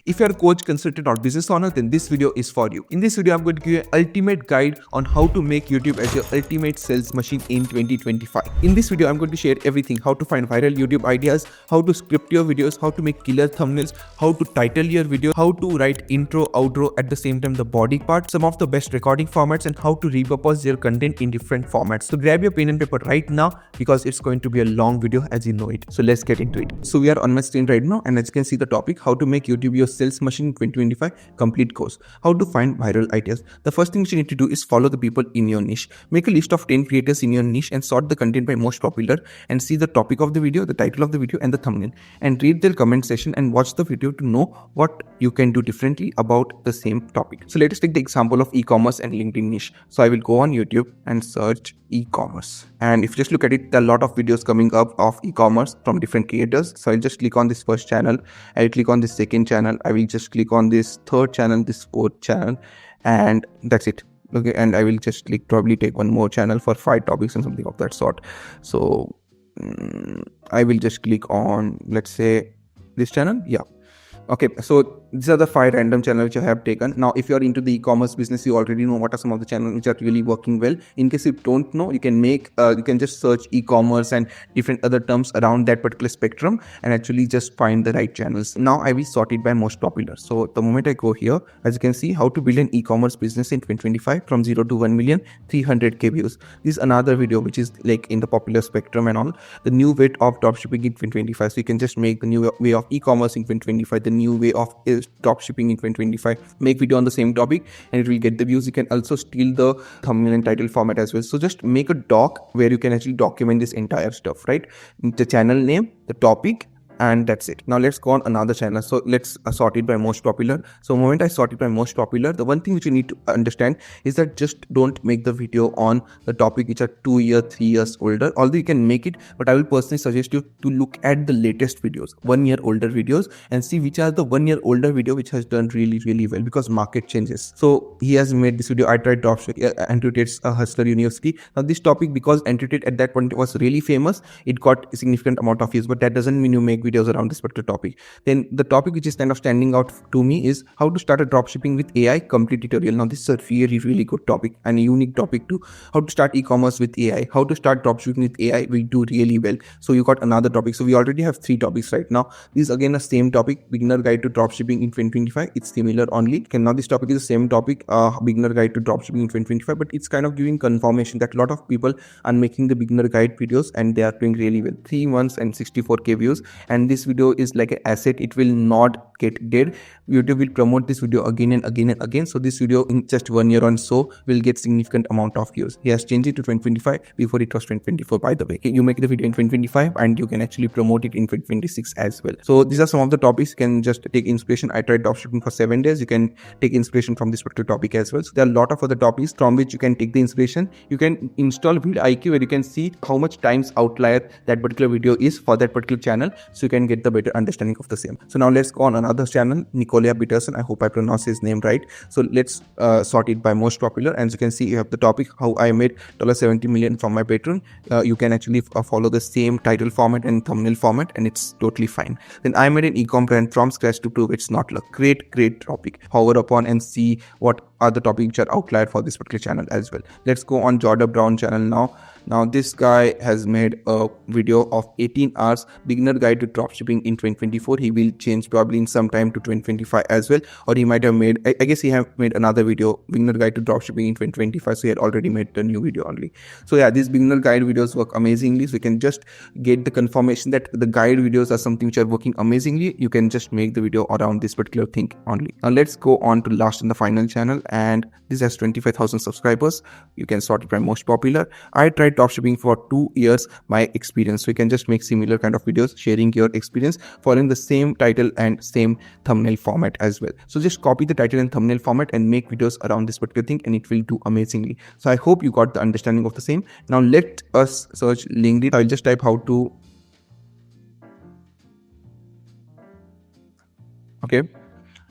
If you're a coach, consultant or business owner, then this video is for you. In this video, I'm going to give you an ultimate guide on how to make YouTube as your ultimate sales machine in 2025. In this video, I'm going to share everything: how to find viral YouTube ideas, how to script your videos, how to make killer thumbnails, how to title your video, how to write intro, outro, at the same time the body part, some of the best recording formats, and how to repurpose your content in different formats. So grab your pen and paper right now because it's going to be a long video as you know it. So let's get into it. So we are on my screen right now, and as you can see the topic: how to make YouTube your sales machine in 2025 complete course. How to find viral ideas. The first thing you need to do is follow the people in your niche. Make a list of 10 creators in your niche and sort the content by most popular, and see the topic of the video, the title of the video and the thumbnail, and read their comment section and watch the video to know what you can do differently about the same topic. So let us take the example of e-commerce and LinkedIn niche. So I will go on YouTube and search e-commerce, and if you just look at it, there are a lot of videos coming up of e-commerce from different creators. So I'll just click on this first channel, I'll click on this second channel, I will just click on this third channel, this fourth channel, and that's it. Okay, and I will just click, probably take one more channel for 5 topics and something of that sort. So I will just click on, let's say, this channel. Yeah. Okay, so these are the 5 random channels which I have taken. Now, if you are into the e-commerce business, you already know what are some of the channels which are really working well. In case you don't know, you can you can just search e-commerce and different other terms around that particular spectrum and actually just find the right channels. Now, I will sort it by most popular. So the moment I go here, as you can see, how to build an e-commerce business in 2025 from 0 to 1 million, 300k views. This is another video which is like in the popular spectrum and all. The new way of dropshipping in 2025. So you can just make the new way of e-commerce in 2025, the new way of dropshipping in 2025. Make video on the same topic and it will get the views. You can also steal the thumbnail and title format as well. So just make a doc where you can actually document this entire stuff, right? The channel name, the topic, and that's it. Now let's go on another channel. So let's sort it by most popular. So the moment I sort it by most popular, the one thing which you need to understand is that just don't make the video on the topic which are 2 years, 3 years older. Although you can make it, but I will personally suggest you to look at the latest videos, 1 year older videos, and see which are the 1 year older video which has done really well, because market changes. So he has made this video: I tried dropshipping, Annotates Hustler University. Now this topic, because Annotate at that point was really famous, it got a significant amount of views, but that doesn't mean you make videos around this particular topic. Then the topic which is kind of standing out to me is how to start a dropshipping with AI complete tutorial. Now this is a really good topic and a unique topic too. How to start e-commerce with AI, how to start dropshipping with AI will do really well. So you got another topic. So we already have 3 topics right now. This is again the same topic, beginner guide to dropshipping in 2025. It's similar only. Okay, now this topic is the same topic, beginner guide to dropshipping in 2025, but it's kind of giving confirmation that a lot of people are making the beginner guide videos and they are doing really well. 3 months and 64k views, and this video is like an asset. It will not get dead. YouTube will promote this video again and again. So this video in just 1 year or so will get significant amount of views. He has changed it to 2025. Before it was 2024, by the way. You make the video in 2025 and you can actually promote it in 2026 as well. So these are some of the topics. You can just take inspiration. I tried dropshipping for 7 days. You can take inspiration from this particular topic as well. So there are a lot of other topics from which you can take the inspiration. You can install VidIQ where you can see how much times outlier that particular video is for that particular channel, so you can get the better understanding of the same. So now let's go on another channel, Nicola Peterson. I hope I pronounce his name right. So let's sort it by most popular. As you can see, you have the topic: how I made $70 million from my Patreon. You can actually follow the same title format and thumbnail format, and it's totally fine. Then I made an e-com brand from scratch to prove it's not luck. Great topic. Hover upon and see what are the topics which are outlier for this particular channel as well. Let's go on Jordan Brown channel now. Now this guy has made a video of 18 hours beginner guide to dropshipping in 2024. He will change probably in some time to 2025 as well, or he might have made, I guess he have made another video, beginner guide to dropshipping in 2025. So he had already made the new video only. So yeah, these beginner guide videos work amazingly. So you can just get the confirmation that the guide videos are something which are working amazingly. You can just make the video around this particular thing only. Now let's go on to last and the final channel, and this has 25,000 subscribers. You can sort it by most popular. I tried dropshipping for 2 years, my experience. So you can just make similar kind of videos sharing your experience, following the same title and same thumbnail format as well. So just copy the title and thumbnail format and make videos around this particular thing, and it will do amazingly. So I hope you got the understanding of the same. Now let us search LinkedIn. I'll just type how to. Okay.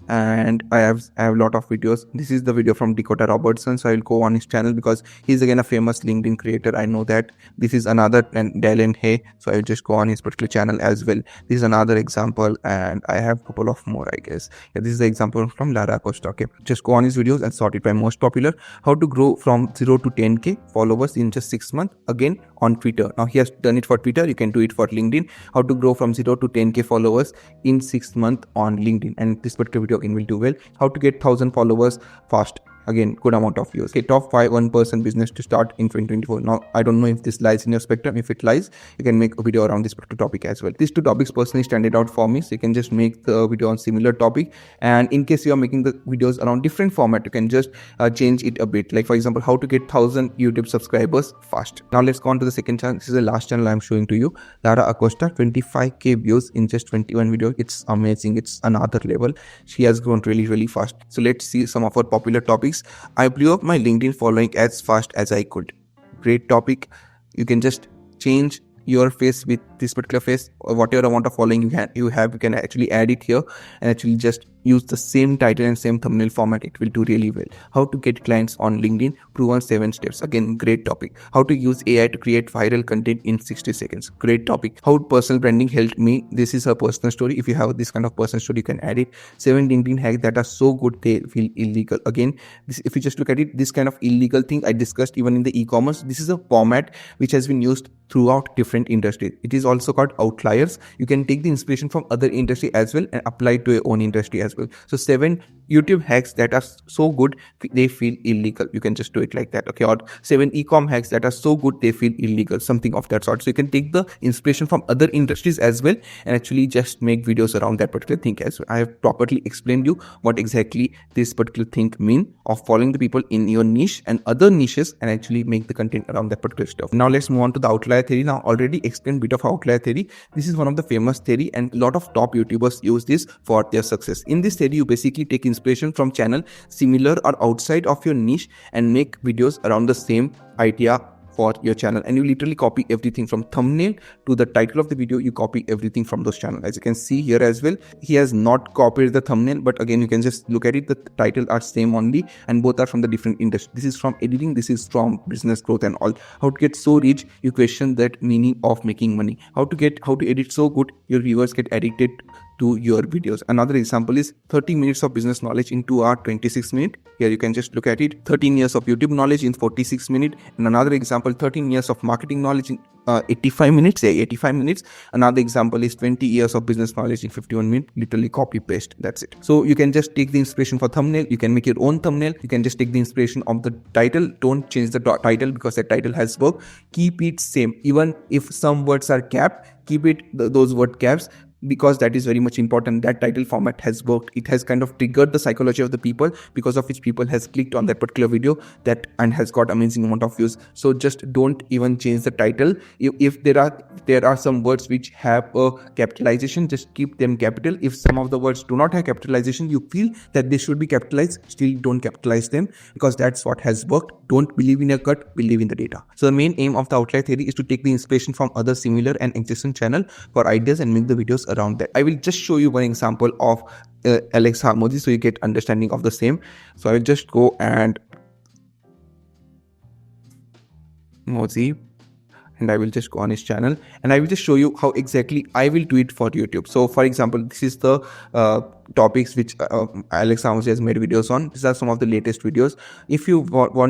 and I have a lot of videos. This is the video from Dakota Robertson, so I will go on his channel because he's again a famous LinkedIn creator. I know that. This is another, and Dallin Hay, so I will just go on his particular channel as well. This is another example, and I have a couple of more, I guess. Yeah, this is the example from Lara Acosta. Okay, just go on his videos and sort it by most popular. How to grow from 0 to 10k followers in just 6 months, again on Twitter. Now he has done it for Twitter, you can do it for LinkedIn. How to grow from 0 to 10k followers in 6 months on LinkedIn, and this particular video again will do well. How to get 1000 followers fast, again good amount of views. Okay, top 5 1% business to start in 2024. Now I don't know if this lies in your spectrum. If it lies, you can make a video around this particular topic as well. These two topics personally stand out for me, so you can just make the video on similar topic. And in case you are making the videos around different format, you can just change it a bit. Like for example, how to get 1000 YouTube subscribers fast. Now let's go on to the second channel. This is the last channel I'm showing to you. Lara Acosta, 25k views in just 21 videos. It's amazing. It's another level. She has grown really fast. So let's see some of our popular topics. I blew up my LinkedIn following as fast as I could. Great topic. You can just change your face with this particular face, or whatever amount of following you can actually add it here and actually just use the same title and same thumbnail format. It will do really well. How to get clients on LinkedIn, proven 7 steps. Again, great topic. How to use AI to create viral content in 60 seconds. Great topic. How personal branding helped me. This is a personal story. If you have this kind of personal story, you can add it. 7 LinkedIn hacks that are so good they feel illegal. Again, if you just look at it, this kind of illegal thing I discussed even in the e-commerce. This is a format which has been used throughout different industries. It is also called outliers. You can take the inspiration from other industry as well and apply it to your own industry as well. So 7 YouTube hacks that are so good they feel illegal. You can just do it like that. Okay, or 7 e-com hacks that are so good they feel illegal, something of that sort. So you can take the inspiration from other industries as well and actually just make videos around that particular thing as well. I have properly explained you what exactly this particular thing mean of following the people in your niche and other niches and actually make the content around that particular stuff. Now let's move on to the outlier theory. Now already explained bit of outlier theory. This is one of the famous theory and a lot of top YouTubers use this for their success. In this theory, you basically take inspiration from channel similar or outside of your niche and make videos around the same idea for your channel, and you literally copy everything from thumbnail to the title of the video. You copy everything from those channels. As you can see here as well, he has not copied the thumbnail, but again you can just look at it, the title are same only and both are from the different industry. This is from editing, this is from business growth and all. How to get so rich you question that meaning of making money. How to edit so good your viewers get addicted to your videos. Another example is 30 minutes of business knowledge in 2 hours 26 minutes. Here you can just look at it. 13 years of YouTube knowledge in 46 minutes. And another example, 13 years of marketing knowledge in 85 minutes. 85 minutes. Another example is 20 years of business knowledge in 51 minutes. Literally copy paste. That's it. So you can just take the inspiration for thumbnail. You can make your own thumbnail. You can just take the inspiration of the title. Don't change the title because the title has worked. Keep it same. Even if some words are capped, keep it those word caps, because that is very much important. That title format has worked. It has kind of triggered the psychology of the people, because of which people has clicked on that particular video that and has got amazing amount of views. So just don't even change the title. If there are some words which have a capitalization, just keep them capital. If some of the words do not have capitalization, you feel that they should be capitalized, still don't capitalize them, because that's what has worked. Don't believe in your gut, believe in the data. So the main aim of the outlier theory is to take the inspiration from other similar and existing channel for ideas and make the videos around that. I will just show you one example of Alex Harmody so you get understanding of the same. So I will just go and Mozi, and I will just go on his channel and I will just show you how exactly I will do it for YouTube. So for example, this is the topics which Alex Harmody has made videos on. These are some of the latest videos. If you want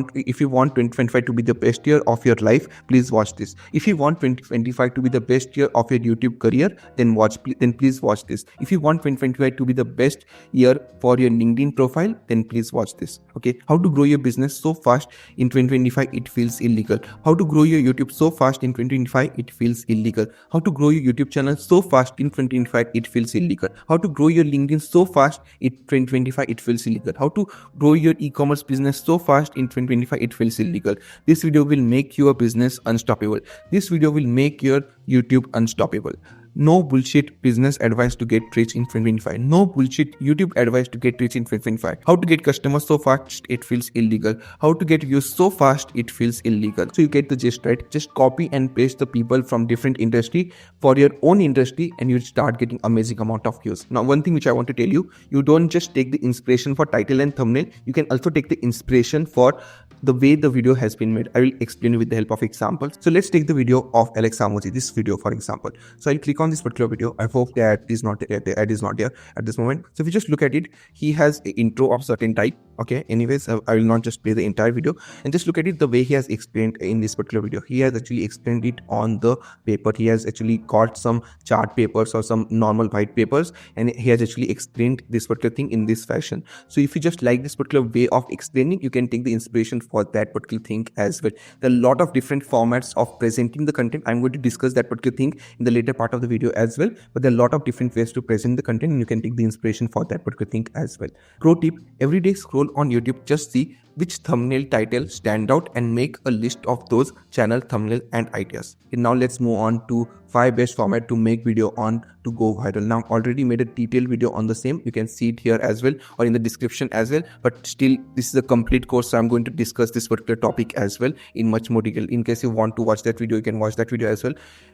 2025 to be the best year of your life, please watch this. If you want 2025 to be the best year of your YouTube career, then please watch this. If you want 2025 to be the best year for your LinkedIn profile, then please watch this. Okay, how to grow your business so fast in 2025 it feels illegal. How to grow your YouTube so fast in 2025 it feels illegal. How to grow your YouTube channel so fast in 2025 it feels illegal. How to grow your LinkedIn so fast in 2025 it feels illegal. How to grow your e-commerce business so fast in 2025 it feels illegal. This video will make your business unstoppable. This video will make your YouTube unstoppable. No bullshit business advice to get rich in 2025. No bullshit YouTube advice to get rich in 2025. How to get customers so fast it feels illegal. How to get views so fast it feels illegal. So you get the gist, right? Just copy and paste the people from different industry for your own industry and you start getting amazing amount of views. Now, one thing which I want to tell you, you don't just take the inspiration for title and thumbnail. You can also take the inspiration for the way the video has been made. I will explain you with the help of examples. So let's take the video of Alex Amoji, this video for example. So I'll click on this particular video. I hope that is not there, the ad is not there at this moment. So if you just look at it, he has an intro of certain type. Okay, anyways, I will not just play the entire video, and just look at it the way he has explained in this particular video. He has actually explained it on the paper. He has actually got some chart papers or some normal white papers, and he has actually explained this particular thing in this fashion. So if you just like this particular way of explaining, you can take the inspiration for that particular thing as well. There are a lot of different formats of presenting the content. I'm going to discuss that particular thing in the later part of the video as well, but there are a lot of different ways to present the content, and you can take the inspiration for that particular thing as well. Pro tip: every day scroll on YouTube, just see which thumbnail title stand out and make a list of those channel thumbnail and ideas. And now let's move on to 5 best format to make video on to go viral. Now already made a detailed video on the same. You can see it here as well or in the description as well, but still this is a complete course, so I'm going to discuss this particular topic as well in much more detail. In case you want to watch that video, you can watch that video as well,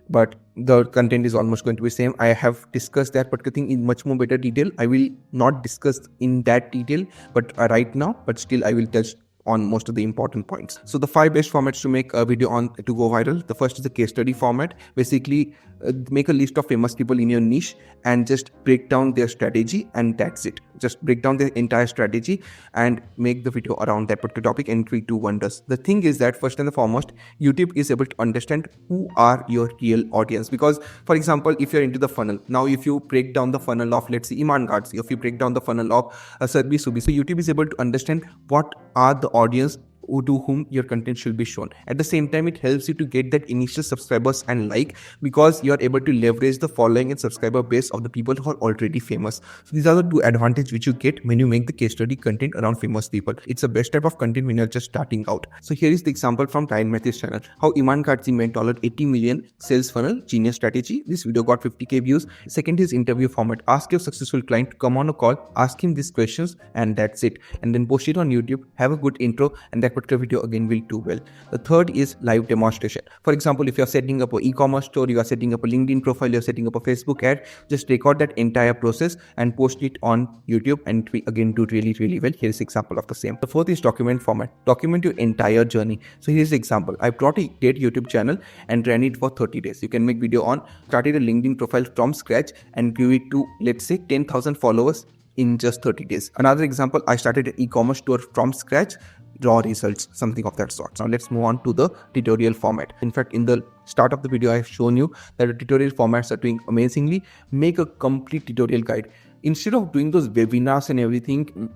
but the content is almost going to be same. I have discussed that particular thing in much more better detail. I will not discuss in that detail but right now, but still I will touch on most of the important points. So the 5 best formats to make a video on to go viral. The first is the case study format. Basically make a list of famous people in your niche and just break down their strategy, and that's it. Just break down their entire strategy and make the video around that particular topic, and 3, 2, 1 does. The thing is that first and foremost, YouTube is able to understand who are your real audience, because for example, if you're into the funnel, now if you break down the funnel of, let's say, Iman Gardzi, if you break down the funnel of Sarbi Subi, so YouTube is able to understand what are the audience to whom your content should be shown. At the same time, it helps you to get that initial subscribers and like, because you are able to leverage the following and subscriber base of the people who are already famous. So these are the 2 advantages which you get when you make the case study content around famous people. It's the best type of content when you're just starting out. So here is the example from Ryan Matthews channel, how Iman Gardzi made $80 million sales funnel, genius strategy. This video got 50k views. Second is interview format. Ask your successful client to come on a call, ask him these questions, and that's it. And then post it on YouTube, have a good intro, and that particular video again will do well. The third is live demonstration. For example, if you're setting up an e-commerce store, you are setting up a LinkedIn profile, you're setting up a Facebook ad, just record that entire process and post it on YouTube, and it will again do really, really well. Here's an example of the same. The fourth is document format. Document your entire journey. So here's the example. I brought a great YouTube channel and ran it for 30 days. You can make video on, started a LinkedIn profile from scratch and give it to, let's say, 10,000 followers in just 30 days. Another example, I started an e-commerce store from scratch, raw results, something of that sort. Now let's move on to the tutorial format. In fact, in the start of the video, I have shown you that the tutorial formats are doing amazingly. Make a complete tutorial guide. Instead of doing those webinars and everything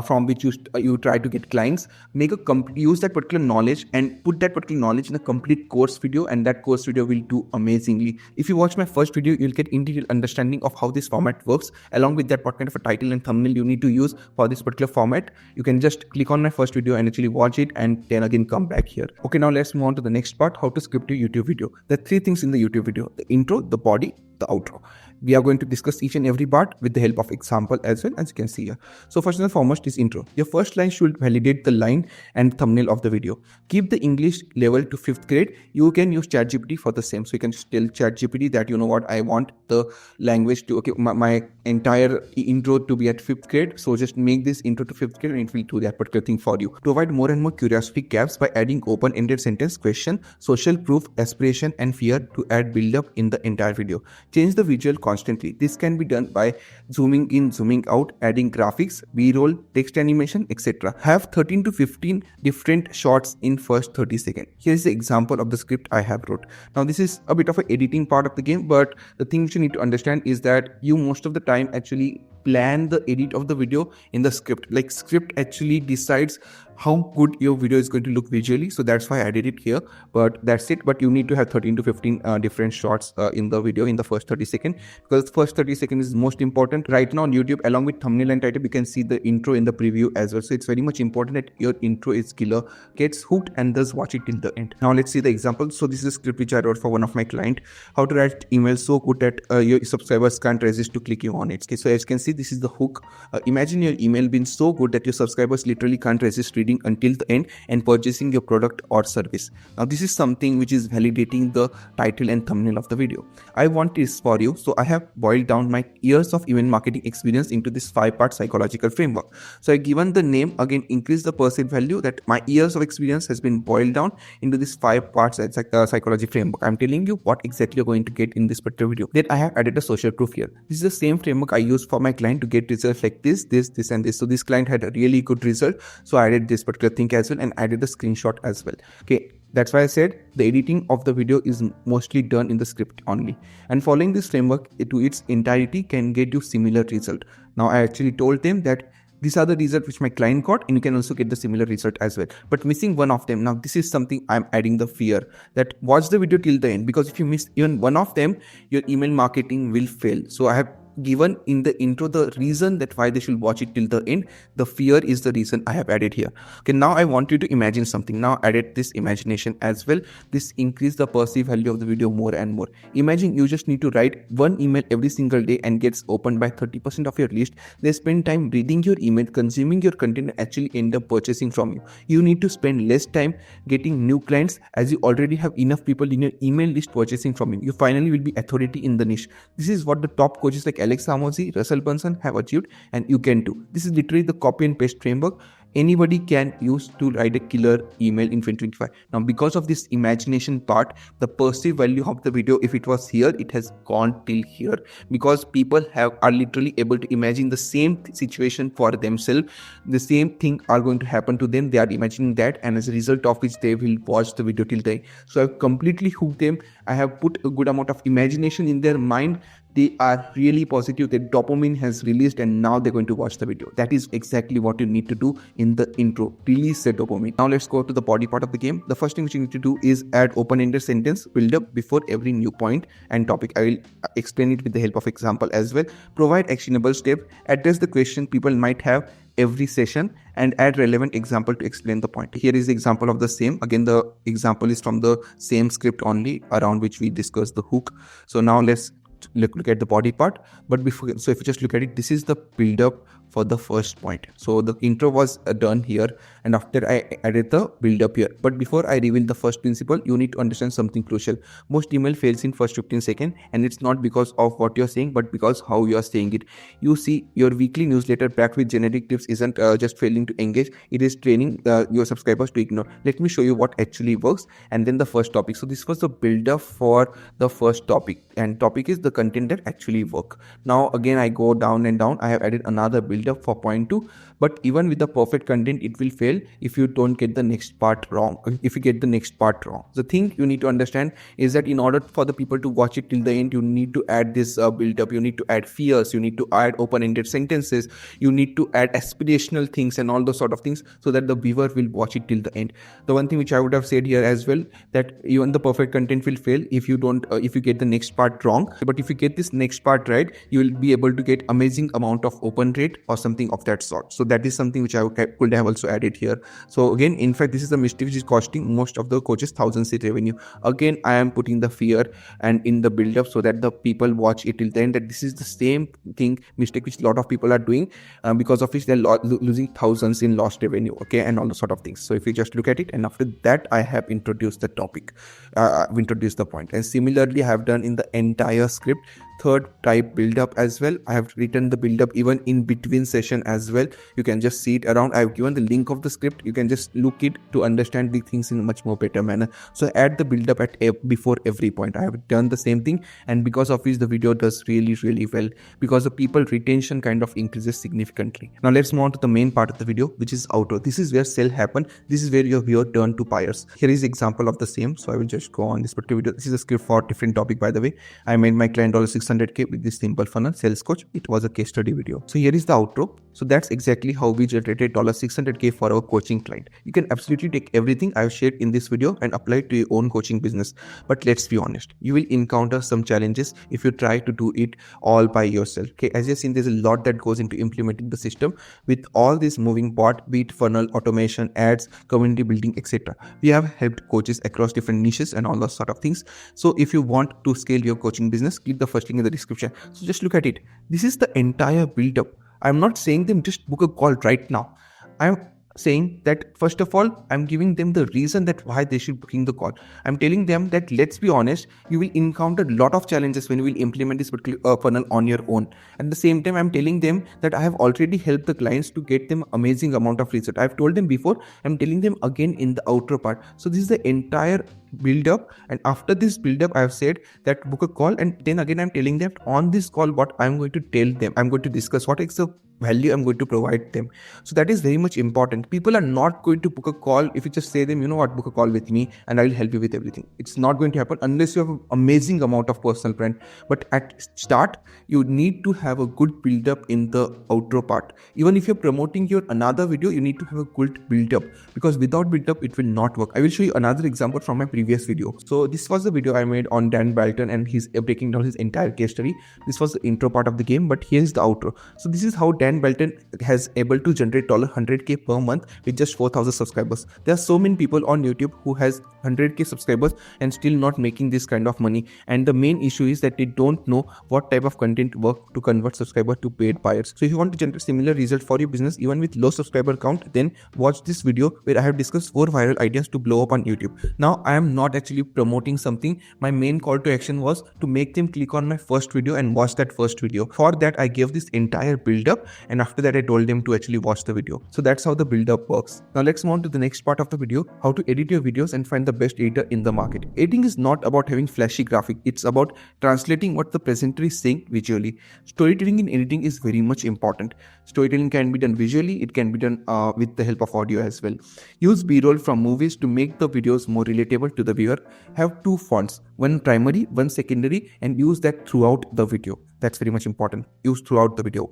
from which you try to get clients, use that particular knowledge and put that particular knowledge in a complete course video, and that course video will do amazingly. If you watch my first video, you'll get in detail understanding of how this format works. Along with that, what kind of a title and thumbnail you need to use for this particular format. You can just click on my first video and actually watch it, and then again come back here. Okay, now let's move on to the next part, how to script your YouTube video. There are 3 things in the YouTube video: the intro, the body, the outro. We are going to discuss each and every part with the help of example as well, as you can see here. So first and foremost is intro. Your first line should validate the line and thumbnail of the video. Keep the English level to 5th grade. You can use ChatGPT for the same. So you can tell ChatGPT that, you know what, I want the language to, okay, my entire intro to be at 5th grade. So just make this intro to 5th grade and it will do that particular thing for you. Provide more and more curiosity gaps by adding open-ended sentence, question, social proof, aspiration, and fear to add build-up in the entire video. Change the visual constantly. This can be done by zooming in, zooming out, adding graphics, b-roll, text animation, etc. Have 13 to 15 different shots in first 30 seconds. Here is the example of the script I have wrote. Now this is a bit of an editing part of the game, but the thing which you need to understand is that you most of the time actually plan the edit of the video in the script. Like script actually decides how good your video is going to look visually. So that's why I added it here, but that's it. But you need to have 13 to 15 different shots in the video in the first 30 seconds, because first 30 seconds is most important. Right now on YouTube, along with thumbnail and title, you can see the intro in the preview as well. So it's very much important that your intro is killer, gets hooked, and thus watch it till the end. Now let's see the example. So this is a script which I wrote for one of my client, how to write email so good that your subscribers can't resist to clicking on it. Okay, so as you can see, this is the hook. Imagine your email being so good that your subscribers literally can't resist reading until the end and purchasing your product or service. Now this is something which is validating the title and thumbnail of the video. I want this for you, so I have boiled down my years of email marketing experience into this 5-part psychological framework. So I given the name, again increase the perceived value, that my years of experience has been boiled down into this 5 parts psychology framework. I'm telling you what exactly you're going to get in this particular video. Then I have added a social proof here. This is the same framework I used for my client to get results like this and this. So this client had a really good result, so I added this particular thing as well and added the screenshot as well. Okay, that's why I said the editing of the video is mostly done in the script only, and following this framework to its entirety can get you similar result. Now I actually told them that these are the results which my client got, and you can also get the similar result as well, but missing one of them. Now this is something I'm adding the fear, that watch the video till the end, because if you miss even one of them, your email marketing will fail. So I have given in the intro the reason that why they should watch it till the end. The fear is the reason I have added here. Okay, now I want you to imagine something. Now added this imagination as well. This increase the perceived value of the video more and more. Imagine you just need to write one email every single day and gets opened by 30% of your list. They spend time reading your email, consuming your content, and actually end up purchasing from you. You need to spend less time getting new clients, as you already have enough people in your email list purchasing from you. You finally will be authority in the niche. This is what the top coaches like Alex Hormozi, Russell Brunson have achieved, and you can too. This is literally the copy and paste framework anybody can use to write a killer email in 2025. Now because of this imagination part, the perceived value of the video, if it was here, it has gone till here, because people are literally able to imagine the same situation for themselves. The same thing are going to happen to them. They are imagining that, and as a result of which they will watch the video till the end. So I've completely hooked them. I have put a good amount of imagination in their mind. They are really positive that dopamine has released, and now they're going to watch the video. That is exactly what you need to do in the intro. Release the dopamine. Now let's go to the body part of the game. The first thing which you need to do is add open-ended sentence build up before every new point and topic. I will explain it with the help of example as well. Provide actionable step. Address the question people might have every session, and add relevant example to explain the point. Here is the example of the same. Again, the example is from the same script only, around which we discussed the hook. So now let's look at the body part. But before, so if you just look at it, this is the build up for the first point. So the intro was done here, and after I added the build up here. But before I reveal the first principle, you need to understand something crucial. Most email fails in first 15 seconds, and it's not because of what you're saying, but because how you are saying it. You see, your weekly newsletter packed with generic tips isn't just failing to engage, it is training your subscribers to ignore. Let me show you what actually works, and then the first topic. So this was the build up for the first topic, and topic is the content that actually work. Now again, I go down and down. I have added another build up for point 2, but even with the perfect content, it will fail if you don't get the next part wrong. If you get the next part wrong, the thing you need to understand is that in order for the people to watch it till the end, you need to add this build up. You need to add fears, you need to add open-ended sentences, you need to add aspirational things and all those sort of things, so that the viewer will watch it till the end. The one thing which I would have said here as well, that even the perfect content will fail if you don't if you get the next part wrong, but if you get this next part right, you will be able to get amazing amount of open rate or something of that sort. So that is something which I could have also added here. So again, in fact, this is the mistake which is costing most of the coaches thousands in revenue. Again, I am putting the fear and in the build up so that the people watch it till the end. That this is the same thing, mistake which a lot of people are doing, because of which they're losing thousands in lost revenue. Okay, and all the sort of things. So if you just look at it, and after that I have introduced the topic, I've introduced the point, and similarly I have done in the entire script. Third type build up as well. I have written the build up even in between session as well. You can just see it around. I have given the link of the script. You can just look it to understand the things in a much more better manner. So add the build up at before every point. I have done the same thing, and because of which the video does really well, because the people retention kind of increases significantly. Now let's move on to the main part of the video, which is outro. This is where sell happen. This is where your viewer turn to buyers. Here is example of the same. So I will just go on this particular video. This is a script for different topic, by the way. I made my client $6 $600K with this simple funnel sales coach. It was a case study video. So here is the outro. So that's exactly how we generated $600K for our coaching client. You can absolutely take everything I've shared in this video and apply it to your own coaching business. But let's be honest, you will encounter some challenges if you try to do it all by yourself. Okay, as you've seen, there's a lot that goes into implementing the system with all this moving part, be it funnel, automation, ads, community building, etc. We have helped coaches across different niches and all those sort of things. So if you want to scale your coaching business, click the first link in the description. So just look at it. This is the entire build up. I'm not saying them just book a call right now. I'm saying that first of all, I'm giving them the reason that why they should booking the call. I'm telling them that let's be honest, you will encounter a lot of challenges when you will implement this particular funnel on your own. At the same time, I'm telling them that I have already helped the clients to get them amazing amount of result. I've told them before, I'm telling them again in the outro part. So this is the entire build up, and after this build up I have said that book a call, and then again I'm telling them on this call what I'm going to tell them. I'm going to discuss what is the value I'm going to provide them. So that is very much important. People are not going to book a call if you just say them, you know what, book a call with me and I will help you with everything. It's not going to happen unless you have an amazing amount of personal brand. But at start, you need to have a good build up in the outro part. Even if you're promoting your another video, you need to have a good build up, because without build up it will not work. I will show you another example from my previous video. So this was the video I made on Dan Balton and he's breaking down his entire case study. This was the intro part of the game, but here's the outro. So this is how Dan Balton has able to generate $100K per month with just 4,000 subscribers. There are so many people on YouTube who has 100K subscribers and still not making this kind of money. And the main issue is that they don't know what type of content work to convert subscriber to paid buyers. So if you want to generate similar result for your business even with low subscriber count, then watch this video where I have discussed 4 viral ideas to blow up on YouTube. Now I am not actually promoting something. My main call to action was to make them click on my first video and watch that first video. For that I gave this entire build up, and after that I told them to actually watch the video. So that's how the build up works. Now let's move on to the next part of the video, how to edit your videos and find the best editor in the market. Editing is not about having flashy graphic. It's about translating what the presenter is saying visually. Storytelling in editing is very much important. Storytelling can be done visually. It can be done with the help of audio as well. Use B-roll from movies to make the videos more relatable to the viewer. Have 2 fonts, one primary, one secondary, and use that throughout the video. That's very much important. Use throughout the video.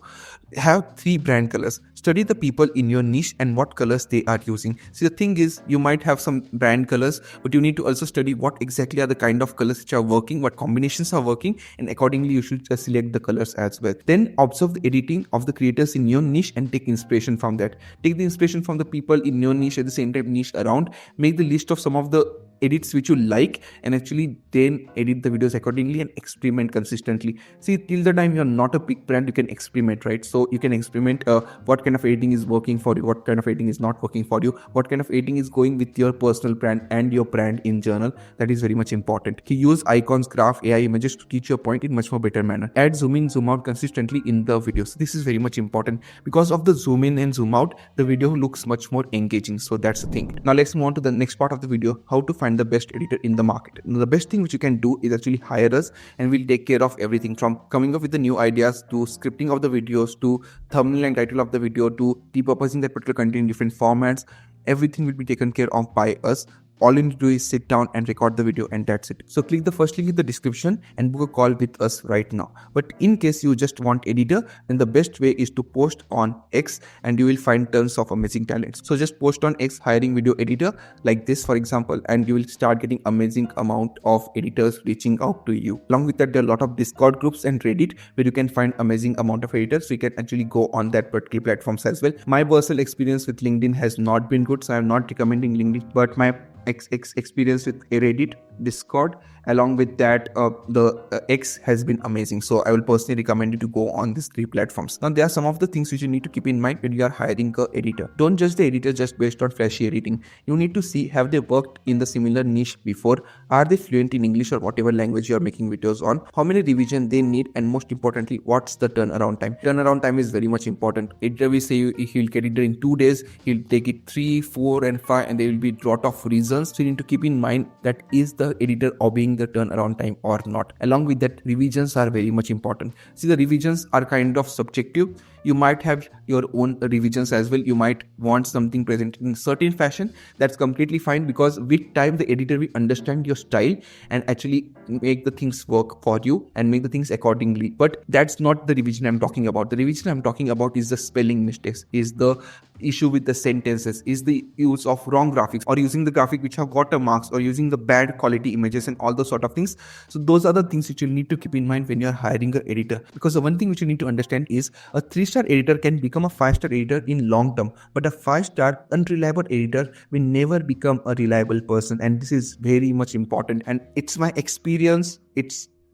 Have 3 brand colors. Study the people in your niche and what colors they are using. See, the thing is, you might have some brand colors, but you need to also study what exactly are the kind of colors which are working, what combinations are working, and accordingly you should just select the colors as well. Then observe the editing of the creators in your niche and take inspiration from that. Take the inspiration from the people in your niche, at the same time niche around. Make the list of some of the edits which you like and actually then edit the videos accordingly and experiment consistently. See, till the time you're not a big brand, you can experiment, right? So you can experiment what kind of editing is working for you, what kind of editing is not working for you, what kind of editing is going with your personal brand and your brand in general. That is very much important. Use icons, graph, AI images to teach your point in much more better manner. Add zoom in, zoom out consistently in the videos. This is very much important. Because of the zoom in and zoom out, the video looks much more engaging. So that's the thing. Now let's move on to the next part of the video, how to find the best editor in the market. Now, the best thing which you can do is actually hire us, and we'll take care of everything from coming up with the new ideas to scripting of the videos to thumbnail and title of the video to repurposing that particular content in different formats. Everything will be taken care of by us. All you need to do is sit down and record the video, and that's it. So click the first link in the description and book a call with us right now. But in case you just want editor, then the best way is to post on X and you will find tons of amazing talents. So just post on X hiring video editor like this, for example, and you will start getting amazing amount of editors reaching out to you. Along with that, there are a lot of Discord groups and Reddit where you can find amazing amount of editors. So you can actually go on that particular platforms as well. My personal experience with LinkedIn has not been good, so I'm not recommending LinkedIn, but my experience with Reddit, Discord, along with that the X has been amazing. So I will personally recommend you to go on these 3 platforms. Now there are some of the things which you need to keep in mind when you are hiring an editor. Don't judge the editor just based on flashy editing. You need to see, have they worked in the similar niche before? Are they fluent in English or whatever language you are making videos on? How many revision they need, and most importantly, what's the turnaround time? Turnaround time is very much important. Editor will say he'll get it in 2 days, he'll take it 3, 4 and 5, and there will be a lot of reasons. So you need to keep in mind that is the editor obeying getting the turnaround time or not. Along with that, revisions are very much important. See, the revisions are kind of subjective. You might have your own revisions as well. You might want something presented in a certain fashion. That's completely fine, because with time the editor will understand your style and actually make the things work for you and make the things accordingly. But that's not the revision I'm talking about. The revision I'm talking about is the spelling mistakes, is the issue with the sentences, is the use of wrong graphics, or using the graphic which have watermarks, or using the bad quality images and all those sort of things. So those are the things which you need to keep in mind when you're hiring an editor, because the one thing which you need to understand is a 3-star editor can become a 5-star editor in long term, but a 5-star unreliable editor will never become a reliable person. And this is very much important, and it's my experience.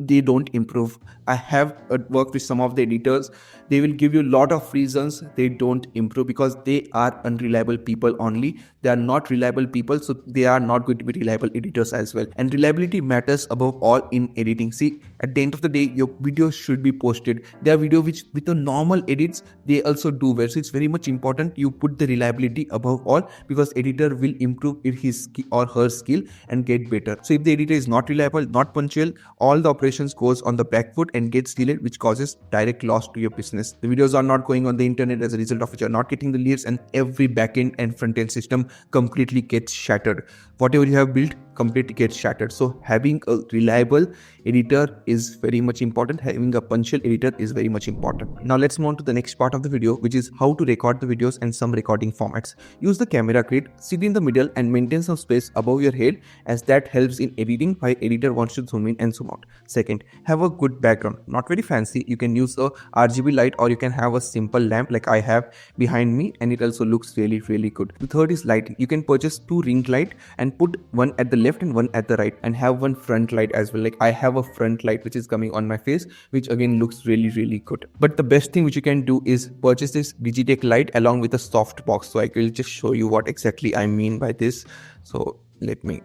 They don't improve. I have worked with some of the editors. They will give you a lot of reasons they don't improve, because they are unreliable people only. They are not reliable people, so they are not going to be reliable editors as well. And reliability matters above all in editing. See, at the end of the day, your videos should be posted. There are videos which with the normal edits, they also do well. So it's very much important you put the reliability above all, because editor will improve his or her skill and get better. So if the editor is not reliable, not punctual, all the operations goes on the back foot and gets delayed, which causes direct loss to your business. The videos are not going on the internet, as a result of which you're not getting the leads, and every backend and front-end system completely gets shattered. Whatever you have built completely gets shattered. So having a reliable editor is very much important. Having a punctual editor is very much important. Now let's move on to the next part of the video, which is how to record the videos and some recording formats. Use the camera grid, sit in the middle and maintain some space above your head, as that helps in editing while editor wants to zoom in and zoom out. Second, have a good background. Not very fancy. You can use a RGB light, or you can have a simple lamp like I have behind me, and it also looks really good. The third is lighting. You can purchase 2 ring light and put one at the left and one at the right, and have one front light as well. Like I have a front light which is coming on my face, which again looks really good. But the best thing which you can do is purchase this Digitech light along with a soft box. So I will just show you what exactly I mean by this. So let me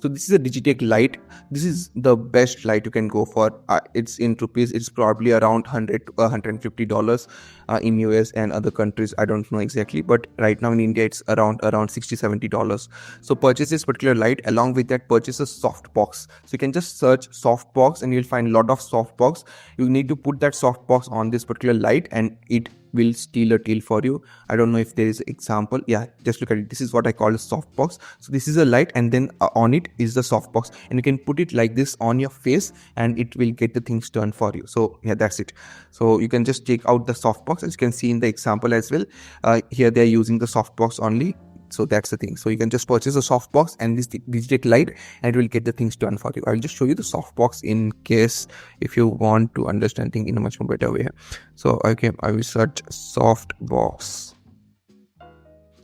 So this is a Digitech light. This is the best light you can go for. It's in rupees. It's probably around $100 to $150 in US and other countries. I don't know exactly, but right now in India it's around $60-70. So purchase this particular light. Along with that, purchase a soft box. So you can just search soft box and you'll find a lot of soft box. You need to put that soft box on this particular light, and it will steal a deal for you. I don't know if there is an example. Yeah, just look at it. This is what I call a soft box. So this is a light, and then on it is the soft box, and you can put it like this on your face and it will get the things done for you. So yeah, that's it. So you can just take out the soft box, as you can see in the example as well. Here they are using the soft box only. So that's the thing. So you can just purchase a soft box and this Digitech light, and it will get the things done for you. I'll just show you the soft box in case if you want to understand things in a much more better way. So okay, I will search soft box.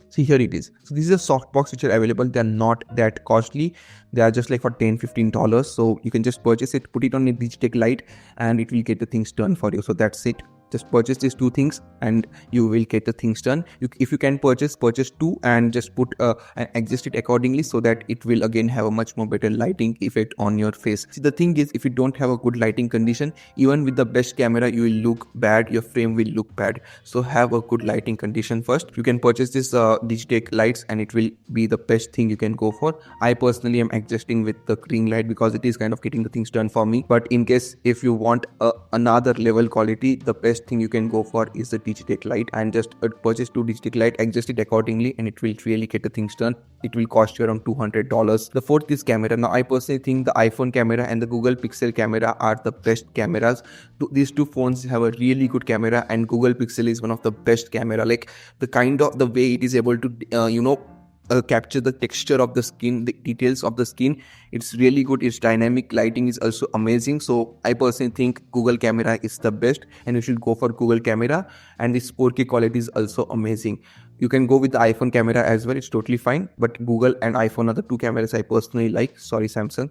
See, here it is. So this is a soft box which are available. They are not that costly. They are just like for $10-15. So you can just purchase it, put it on a Digitech light, and it will get the things done for you. So that's it. Just purchase these 2 things and you will get the things done. If you can purchase 2 and just put and adjust it accordingly, so that it will again have a much more better lighting effect on your face. See, the thing is, if you don't have a good lighting condition, even with the best camera, you will look bad. Your frame will look bad. So have a good lighting condition first. You can purchase this Digitech lights, and it will be the best thing you can go for. I personally am adjusting with the ring light because it is kind of getting the things done for me. But in case if you want another level quality, the best thing you can go for is the Digitech light, and just purchase 2 Digitech light, adjust it accordingly, and it will really get the things done. It will cost you around $200. The fourth is camera. Now I personally think the iPhone camera and the Google Pixel camera are the best cameras. These 2 phones have a really good camera, and Google Pixel is one of the best camera. Like the way it is able to capture the texture of the skin, the details of the skin. It's really good. Its dynamic lighting is also amazing. So I personally think Google camera is the best, and you should go for Google camera. And its 4K quality is also amazing. You can go with the iPhone camera as well. It's totally fine. But Google and iPhone are the 2 cameras I personally like. Sorry, Samsung.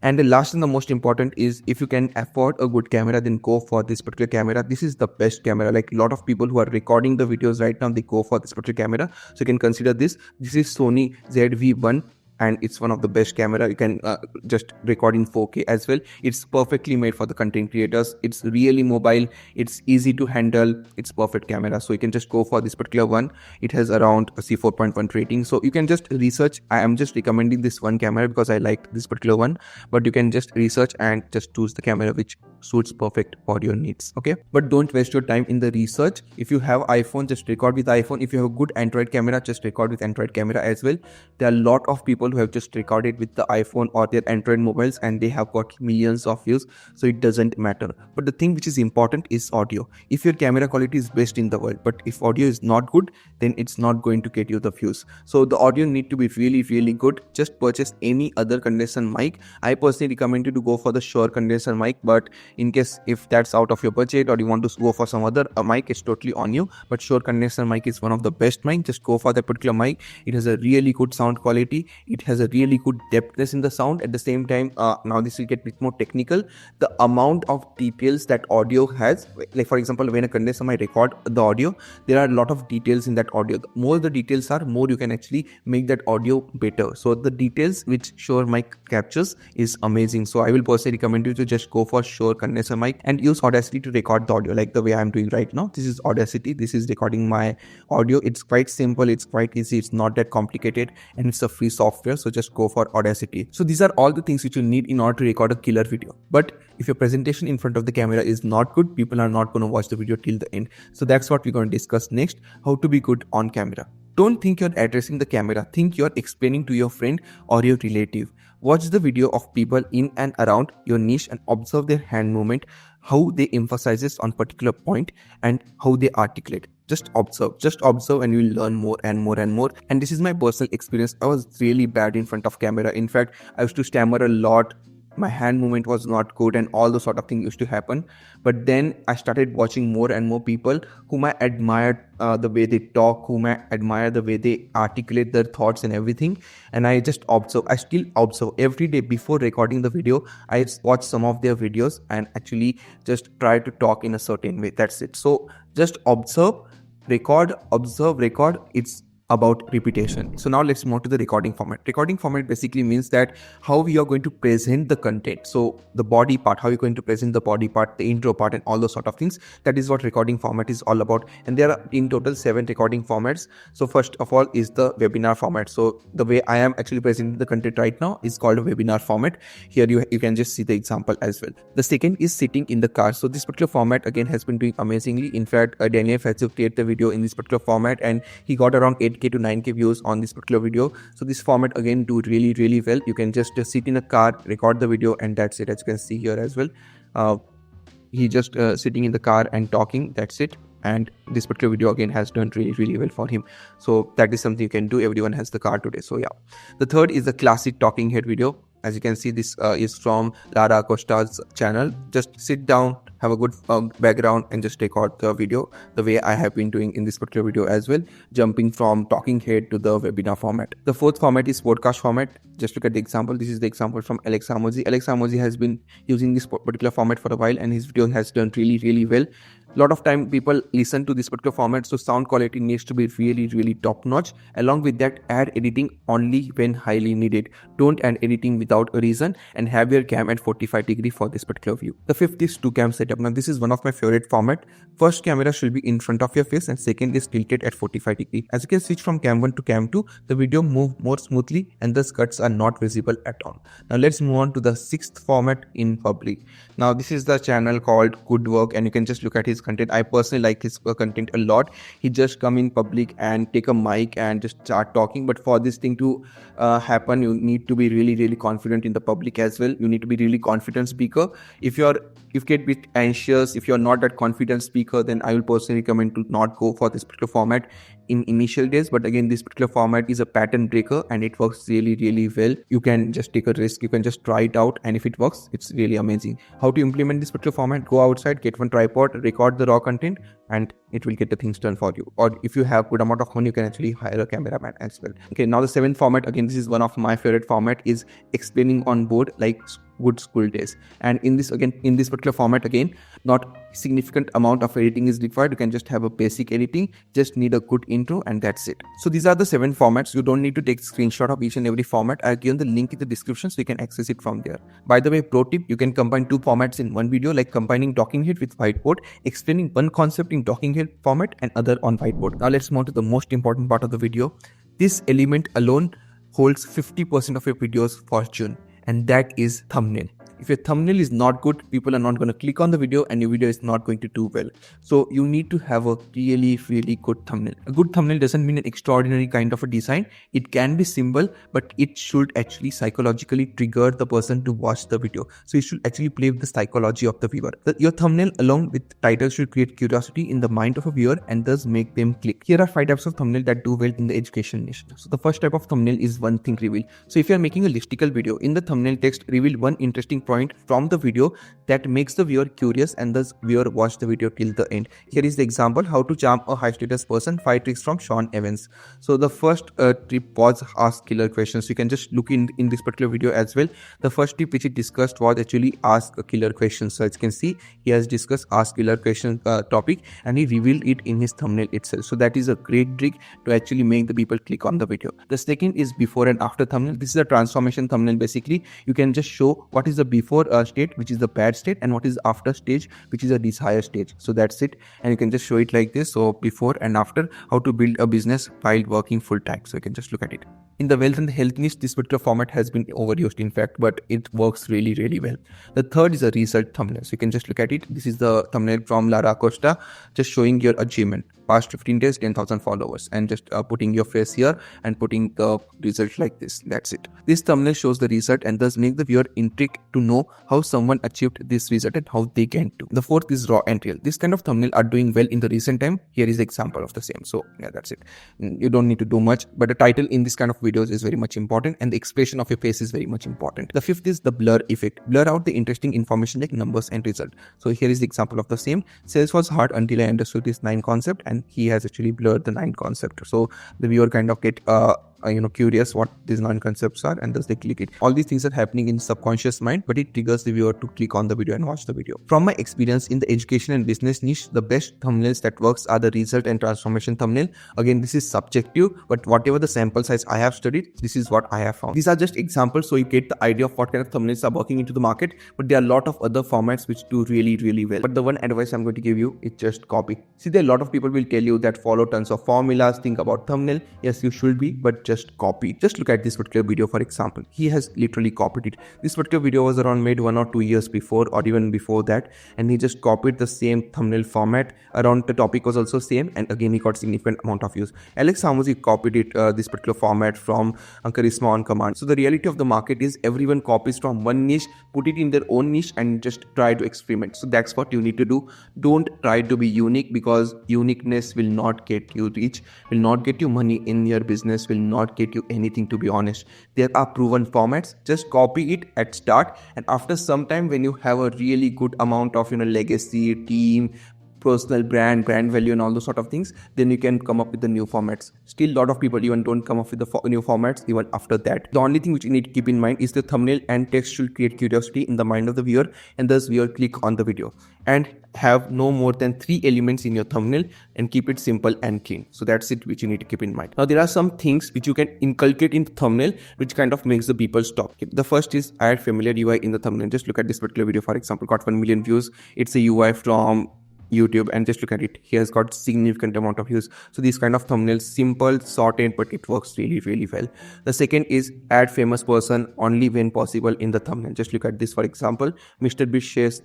And the last and the most important is, if you can afford a good camera, then go for this particular camera. This is the best camera. Like a lot of people who are recording the videos right now, they go for this particular camera. So you can consider this. This is Sony ZV-1 and it's one of the best camera. You can just record in 4K as well. It's perfectly made for the content creators. It's really mobile, it's easy to handle, it's perfect camera. So you can just go for this particular one. It has around a C4.1 rating, so you can just research. I am just recommending this one camera because I like this particular one, but you can just research and just choose the camera which suits perfect for your needs. Okay, but don't waste your time in the research. If you have iPhone, just record with iPhone. If you have a good Android camera, just record with Android camera as well. There are a lot of people who have just recorded with the iPhone or their Android mobiles and they have got millions of views, so it doesn't matter. But the thing which is important is audio. If your camera quality is best in the world, but if audio is not good, then it's not going to get you the views. So the audio need to be really good. Just purchase any other condenser mic. I personally recommend you to go for the Shure condenser mic, but in case if that's out of your budget or you want to go for some other mic, it's totally on you. But Shure condenser mic is one of the best mic. Just go for that particular mic. It has a really good sound quality. It has a really good depthness in the sound. At the same time, now this will get a bit more technical. The amount of details that audio has, like for example, when a condenser mic record the audio, there are a lot of details in that audio. The more the details are, more you can actually make that audio better. So the details which Shure mic captures is amazing. So I will personally recommend you to just go for Shure condenser mic and use Audacity to record the audio, like the way I'm doing right now. This is Audacity. This is recording my audio. It's quite simple, it's quite easy, it's not that complicated, and it's a free software. So just go for Audacity. So these are all the things which you need in order to record a killer video. But if your presentation in front of the camera is not good, people are not going to watch the video till the end. So that's what we're going to discuss next, how to be good on camera. Don't think you're addressing the camera, think you're explaining to your friend or your relative. Watch the video of people in and around your niche and observe their hand movement, how they emphasizes on particular point and how they articulate. Just observe and you'll learn more and more and more. And this is my personal experience. I was really bad in front of camera. In fact, I used to stammer a lot. My hand movement was not good and all those sort of things used to happen. But then I started watching more and more people whom I admired the way they talk, whom I admire the way they articulate their thoughts and everything. And I just observe. I still observe every day before recording the video. I watch some of their videos and actually just try to talk in a certain way. That's it. So just observe, record, observe, record. It's about repetition. So now let's move to the recording format. Recording format basically means that how we are going to present the content. So the body part, how you're going to present the body part, the intro part and all those sort of things. That is what recording format is all about. And there are in total 7 recording formats. So first of all is the webinar format. So the way I am actually presenting the content right now is called a webinar format. Here you can just see the example as well. The second is sitting in the car. So this particular format again has been doing amazingly. In fact, Daniel Fazio created the video in this particular format and he got around 8K to 9K views on this particular video. So this format again do really well. You can just sit in a car, record the video and that's it. As you can see here as well, he just sitting in the car and talking, that's it. And this particular video again has done really well for him. So that is something you can do. Everyone has the car today. So yeah, the third is the classic talking head video. As you can see, this is from Lara Acosta's channel. Just sit down, have a good background and just record the video the way I have been doing in this particular video as well, jumping from talking head to the webinar format. The fourth format is podcast format. Just look at the example. This is the example from Alex Hamosi. Alex Hamosi has been using this particular format for a while and his video has done really well. A lot of time people listen to this particular format, so sound quality needs to be really top notch. Along with that, add editing only when highly needed. Don't add editing without a reason and have your cam at 45 degree for this particular view. The fifth is 2-cam setup. Now this is one of my favorite format. First camera should be in front of your face and second is tilted at 45 degree. As you can switch from cam 1 to cam 2, the video move more smoothly and the cuts are not visible at all. Now let's move on to the sixth format, in public. Now this is the channel called Good Work and you can just look at his content. I personally like his content a lot. He just come in public and take a mic and just start talking. But for this thing to happen, you need to be really confident in the public as well. You need to be really confident speaker. If you get a bit anxious, if you're not that confident speaker, then I will personally recommend to not go for this particular format in initial days. But again, this particular format is a pattern breaker and it works really well. You can just take a risk, you can just try it out, and if it works, it's really amazing. How to implement this particular format? Go outside, get one tripod, record the raw content, and it will get the things done for you. Or if you have good amount of money, you can actually hire a cameraman as well. Okay, now the seventh format, again this is one of my favorite format, is explaining on board like good school days. And in this particular format again, Not significant amount of editing is required. You can just have a basic editing, just need a good intro, and that's it. So these are the 7 formats. You don't need to take screenshot of each and every format. I've given the link in the description so you can access it from there. By the way, pro tip, you can combine 2 formats in one video, like combining talking head with whiteboard, explaining one concept in talking head format and other on whiteboard. Now let's move on to the most important part of the video. This element alone holds 50% of your video's fortune, and that is thumbnail. If your thumbnail is not good, people are not going to click on the video and your video is not going to do well. So you need to have a really good thumbnail. A good thumbnail doesn't mean an extraordinary kind of a design. It can be simple, but it should actually psychologically trigger the person to watch the video. So you should actually play with the psychology of the viewer. Your thumbnail along with title should create curiosity in the mind of a viewer and thus make them click. Here are 5 types of thumbnail that do well in the education niche. So the first type of thumbnail is one thing reveal. So if you are making a listicle video, in the thumbnail text, reveal one interesting point from the video that makes the viewer curious and thus viewer watch the video till the end. Here is the example, how to charm a high status person, 5 tricks from Sean Evans. So the first tip was ask killer questions. You can just look in this particular video as well. The first tip which he discussed was actually ask a killer question. So as you can see, he has discussed ask killer question topic and he revealed it in his thumbnail itself. So that is a great trick to actually make the people click on the video. The second is before and after thumbnail. This is a transformation thumbnail. Basically, you can just show what is the before state, which is the bad state, and what is after stage, which is a desired stage. So that's it, and you can just show it like this. So before and after, how to build a business while working full time. So you can just look at it. In the wealth and the health niche, this particular format has been overused in fact, but it works really well. The third is a result thumbnail. So you can just look at it. This is the thumbnail from Lara Costa, just showing your achievement. Past 15 days, 10,000 followers, and just putting your face here and putting the result like this. That's it. This thumbnail shows the result and thus make the viewer intrigued to know how someone achieved this result and how they can too. The fourth is raw and real. This kind of thumbnail are doing well in the recent time. Here is the example of the same. So yeah, that's it. You don't need to do much, but the title in this kind of videos is very much important and the expression of your face is very much important. The fifth is the blur effect. Blur out the interesting information like numbers and result. So here is the example of the same. Sales was hard until I understood this 9 concept, and he has actually blurred the 9 concept. So the viewer kind of get curious what these 9 concepts are and thus they click it. All these things are happening in subconscious mind, but it triggers the viewer to click on the video and watch the video. From my experience in the education and business niche, the best thumbnails that works are the result and transformation thumbnail. Again, this is subjective, but whatever the sample size I have studied, this is what I have found. These are just examples so you get the idea of what kind of thumbnails are working into the market, but there are a lot of other formats which do really well. But the one advice I'm going to give you is just copy. See, there are a lot of people will tell you that follow tons of formulas, think about thumbnail. Yes, you should be, but just copy. Just look at this particular video, for example. He has literally copied it. This particular video was around made 1 or 2 years before or even before that, and he just copied the same thumbnail format. Around the topic was also same, and again he got significant amount of views. Alex Samusi copied it, this particular format from Charisma on Command. So the reality of the market is everyone copies from one niche, put it in their own niche and just try to experiment. So that's what you need to do. Don't try to be unique, because uniqueness will not get you reach, will not get you money in your business, will not get you anything, to be honest. There are proven formats. Just copy it at start, and after some time when you have a really good amount of legacy, team, personal brand value and all those sort of things, then you can come up with the new formats. Still, a lot of people even don't come up with the new formats even after that. The only thing which you need to keep in mind is the thumbnail and text should create curiosity in the mind of the viewer, and thus viewer click on the video. And have no more than 3 elements in your thumbnail and keep it simple and clean. So that's it which you need to keep in mind. Now there are some things which you can inculcate in the thumbnail which kind of makes the people stop. The first is add familiar UI in the thumbnail. Just look at this particular video, for example, got 1 million views. It's a UI from YouTube, and just look at it, he has got significant amount of views. So these kind of thumbnails, simple, sorted, but it works really well. The second is add famous person only when possible in the thumbnail. Just look at this, for example, Mr. Beast shares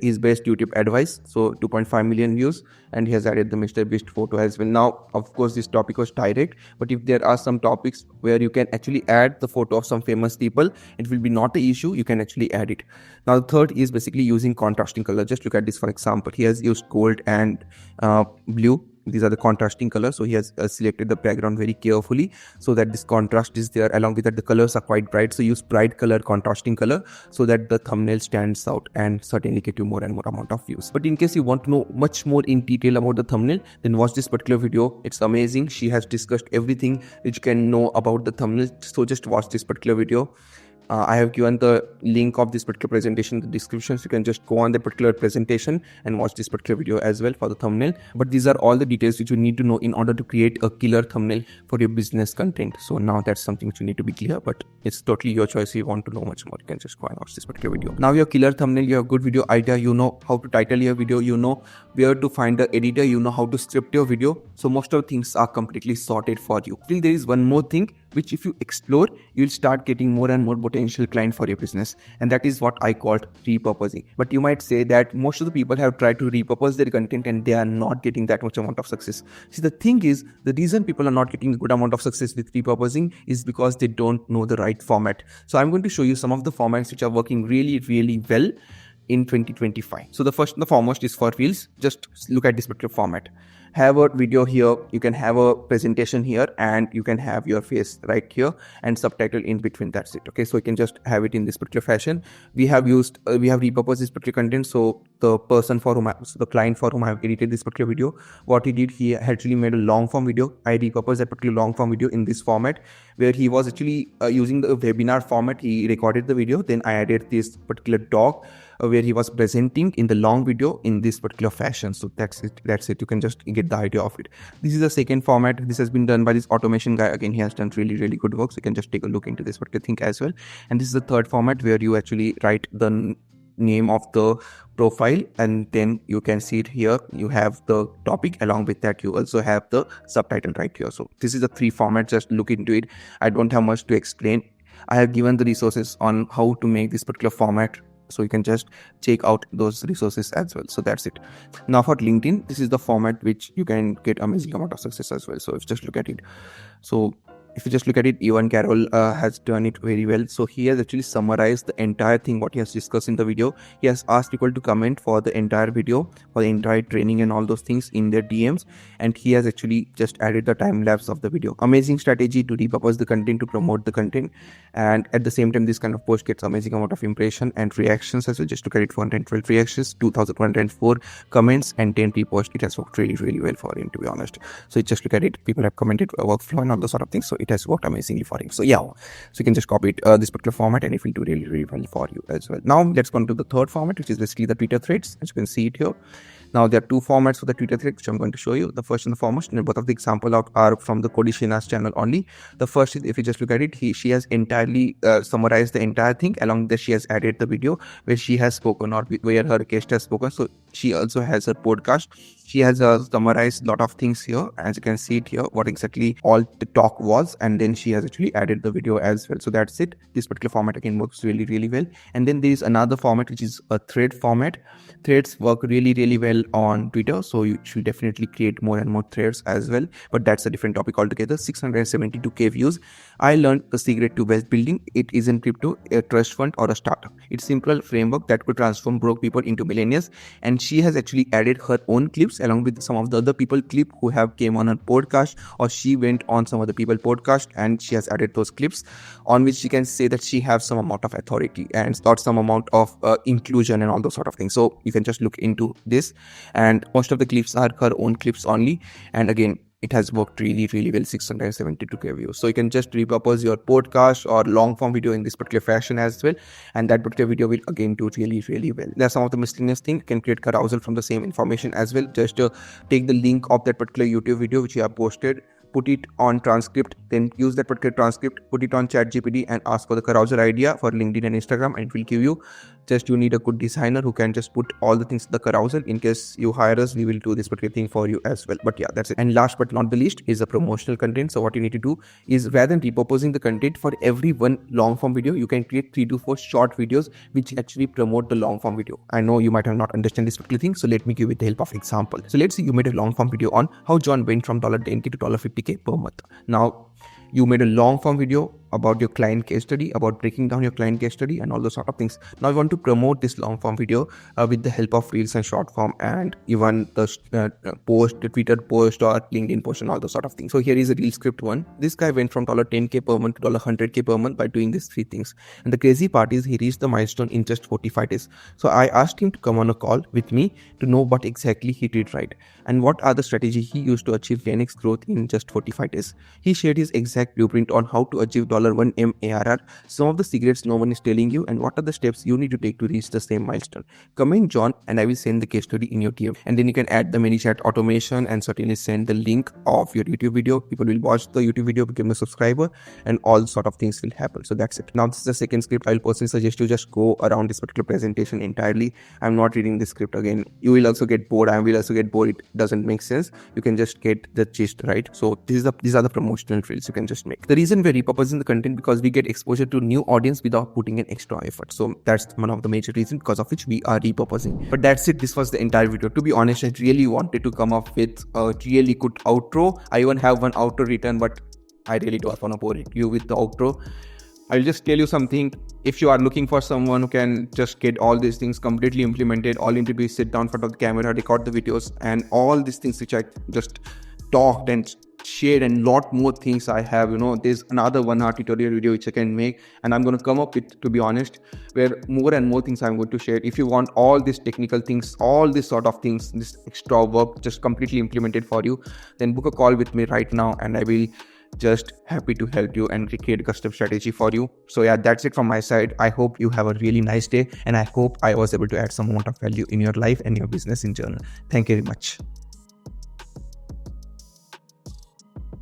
his best YouTube advice, so 2.5 million views, and he has added the Mr. Beast photo as well. Now of course this topic was direct, but if there are some topics where you can actually add the photo of some famous people, it will be not an issue, you can actually add it. Now the third is basically using contrasting color. Just look at this, for example, he has used gold and blue. These are the contrasting colors, so he has selected the background very carefully so that this contrast is there. Along with that, the colors are quite bright, so use bright color, contrasting color, so that the thumbnail stands out and certainly get you more and more amount of views. But in case you want to know much more in detail about the thumbnail, then watch this particular video. It's amazing. She has discussed everything which you can know about the thumbnail, so just watch this particular video. I have given the link of this particular presentation in the description, so you can just go on the particular presentation and watch this particular video as well for the thumbnail. But these are all the details which you need to know in order to create a killer thumbnail for your business content. So now that's something which you need to be clear, but it's totally your choice. If you want to know much more, you can just go and watch this particular video. Now your killer thumbnail, you have good video idea, you know how to title your video, you know where to find the editor, you know how to script your video. So most of the things are completely sorted for you. Still, there is one more thing which if you explore, you'll start getting more and more potential client for your business, and that is what I called repurposing. But you might say that most of the people have tried to repurpose their content and they are not getting that much amount of success. See, the thing is, the reason people are not getting a good amount of success with repurposing is because they don't know the right format. So I'm going to show you some of the formats which are working really well in 2025. So the first and the foremost is for Reels. Just look at this particular format. Have a video here, you can have a presentation here, and you can have your face right here and subtitle in between. That's it. Okay, so you can just have it in this particular fashion. We have repurposed this particular content. So the client for whom I have edited this particular video, what he did, he actually made a long form video. I repurposed that particular long form video in this format, where he was actually using the webinar format. He recorded the video, then I added this particular doc where he was presenting in the long video in this particular fashion. So that's it. You can just get the idea of it. This is the second format. This has been done by this automation guy. Again, he has done really good work. So you can just take a look into this particular thing as well. And this is the third format, where you actually write the name of the profile, and then you can see it here. You have the topic, along with that you also have the subtitle right here. So this is the three formats. Just look into it. I don't have much to explain. I have given the resources on how to make this particular format, so you can just check out those resources as well. So that's it. Now for LinkedIn, this is the format which you can get amazing amount of success as well. So if you just look at it, Evan Carroll has done it very well. So he has actually summarized the entire thing what he has discussed in the video. He has asked people to comment for the entire video, for the entire training and all those things in their DMs, and he has actually just added the time lapse of the video. Amazing strategy to repurpose the content, to promote the content, and at the same time this kind of post gets amazing amount of impression and reactions as well. Just look at it, 412 reactions, 2104 comments, and 10 reposts. It has worked really well for him, to be honest. So just look at it, people have commented workflow and all those sort of things. So it has worked amazingly for him. So yeah, so you can just copy it, this particular format, and it will do really well for you as well. Now let's go into the third format, which is basically the Twitter threads. As you can see it here. Now there are two formats for the Twitter thread, which I'm going to show you. The first and the foremost, and both of the example are from the Kodishina's channel only. The first is, if you just look at it, she has entirely summarized the entire thing. Along with that, she has added the video where she has spoken, or where her guest has spoken. So she also has her podcast. She has summarized a lot of things here. As you can see it here, what exactly all the talk was, and then she has actually added the video as well. So that's it. This particular format again works really well. And then there is another format, which is a thread format. Threads work really well on Twitter, so you should definitely create more and more threads as well. But that's a different topic altogether. 672k views. I learned the secret to wealth building. It isn't crypto, a trust fund, or a startup. It's simple framework that could transform broke people into millionaires. And she has actually added her own clips along with some of the other people clip who have came on her podcast, or she went on some other people podcast, and she has added those clips on which she can say that she has some amount of authority and got some amount of inclusion and all those sort of things. So you can just look into this, and most of the clips are her own clips only. And again, it has worked really well, 672k views. So you can just repurpose your podcast or long form video in this particular fashion as well, and that particular video will again do really well. There are some of the miscellaneous things. You can create carousel from the same information as well. Just take the link of that particular YouTube video which you have posted, put it on transcript, then use that particular transcript, put it on ChatGPT and ask for the carousel idea for LinkedIn and Instagram, and it will give you. Just you need a good designer who can just put all the things in the carousel. In case you hire us, we will do this particular thing for you as well. But yeah, that's it. And last but not the least is the promotional content. So what you need to do is, rather than repurposing the content for every one long form video, you can create 3 to 4 short videos which actually promote the long form video. I know you might have not understand this particular thing, so let me give you the help of example. So let's say you made a long form video on how John went from $10K to $50K per month. Now you made a long form video about your client case study, about breaking down your client case study and all those sort of things. Now you want to promote this long form video with the help of reels and short form, and even the post, the Twitter post or LinkedIn post and all those sort of things. So here is a reel script one. This guy went from $10K per month to $100K per month by doing these 3 things. And the crazy part is he reached the milestone in just 45 days. So I asked him to come on a call with me to know what exactly he did right and what are the strategies he used to achieve 10x growth in just 45 days. He shared his is exact blueprint on how to achieve $1M ARR, some of the secrets no one is telling you, and what are the steps you need to take to reach the same milestone. Comment John and I will send the case study in your DM, and then you can add the ManyChat automation and certainly send the link of your YouTube video. People will watch the YouTube video, become a subscriber, and all sort of things will happen. So that's it. Now this is the second script. I will personally suggest you just go around this particular presentation entirely. I'm not reading the script again. You will also get bored. I will also get bored. It doesn't make sense. You can just get the gist, right? So these are the promotional reels you can just make. The reason we're repurposing the content because we get exposure to new audience without putting in extra effort. So that's one of the major reasons because of which we are repurposing. But that's it. This was the entire video. To be honest, I really wanted to come up with a really good outro. I even have one outro written, but I really don't want to bore you with the outro. I'll just tell you something. If you are looking for someone who can just get all these things completely implemented, all you need to do is sit down in front of the camera, record the videos, and all these things which I just talked and shared, and lot more things I have, there's another 1 hour tutorial video which I can make, and I'm going to come up with, to be honest, where more and more things I'm going to share. If you want all these technical things, all these sort of things, this extra work just completely implemented for you, then book a call with me right now, and I will just happy to help you and create a custom strategy for you. So yeah, that's it from my side. I hope you have a really nice day, and I hope I was able to add some amount of value in your life and your business in general. Thank you very much.